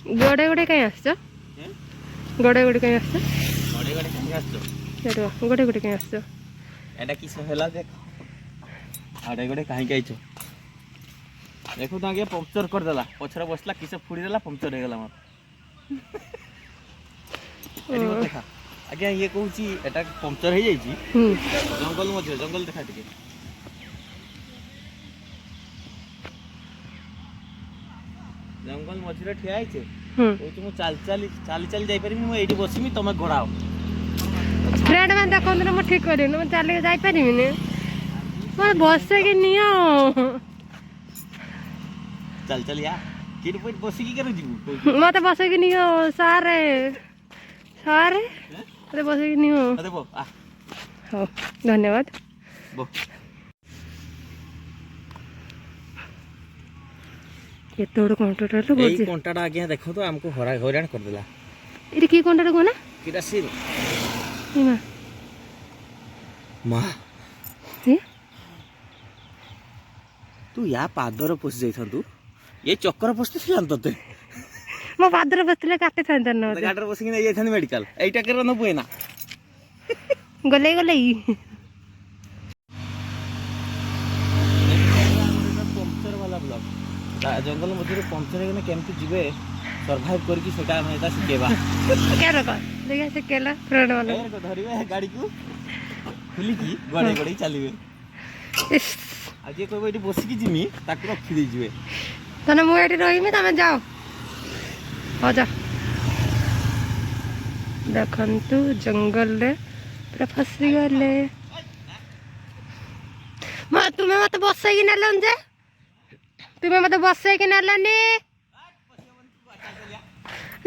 गड़े गड़े कहीं आस गड़े गड़े कहीं आस गड़े गड़े कहीं आस गड़े गड़े कहीं आस एटा किस होला देख गड़े गड़े कहीं आइछ देखो तो आगे पंक्चर कर देला पछरा बसला किस फुड़ी देला पंक्चर हो गेला मोर एटी देखा आज्ञा ये कहूची एटा पंक्चर हो जाइची जंगल मध्य जंगल देखा टिके जंगल मझिरे ठिया आइछे कहूची मु चाली जाई परिमी मु एठी बसिमी तमे घोड़ाओ फ्रेंड मान देखो ना मैं ठीक करी मैं चल जाई परिमी मैं बस के नियो चल या किर पॉइंट बसी की करू जीवु मते बस के नियो सारे सारे मते बस के नियो अरे बो आ हो धन्यवाद बो ये तोड़ कंटाटा तो बोल ए कंटाटा आज्ञा देखो तो हमको हैरान कर देला इरे की कंटाटा कोना किरासिन इमा मां हे तू या पादर पस जाइथन तू ये चक्कर पसते छिलान तते मो पादर बसले काटे थान न गाडर बसिक नै जाइथन मेडिकल एटा कर न पुएना गले गले पंक्चर वाला ब्लॉग जंगल मध्य पंक्चर हेगने केमती जीवे सर्वाइव करके सेटा हम एटा सिखेबा क्या रखा देखा से केला फ्रेंड वाला को धरिबे गाड़ी को खुली की गड़े गड़े चलीबे आज ये कहबे एटी बसिकी जिमी ताकु रखी दे जीवे तने मु एटी रहिमे तमे जाओ हो जा देखंतु जंगल रे पूरा फसी गले मा तुम्हें मत बसई कि नलन जे तुम्हें मत बसई कि नलनी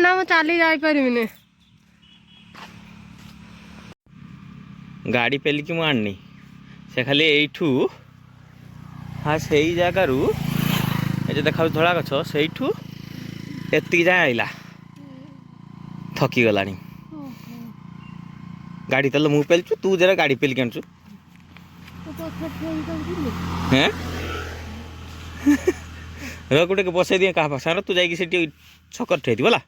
ना मु चली जाई परिमिने गाड़ी पेली कि मु आनी से खाली एठू हाँ से जगार ये देखा धड़ा गछ से एति जाए आइला थकी गला गाड़ी तले मु पेलचु तू जरा गाड़ी पेल के हैं गोटे बसई दिए क्या सार तू जाकि छकर ठेदी बोला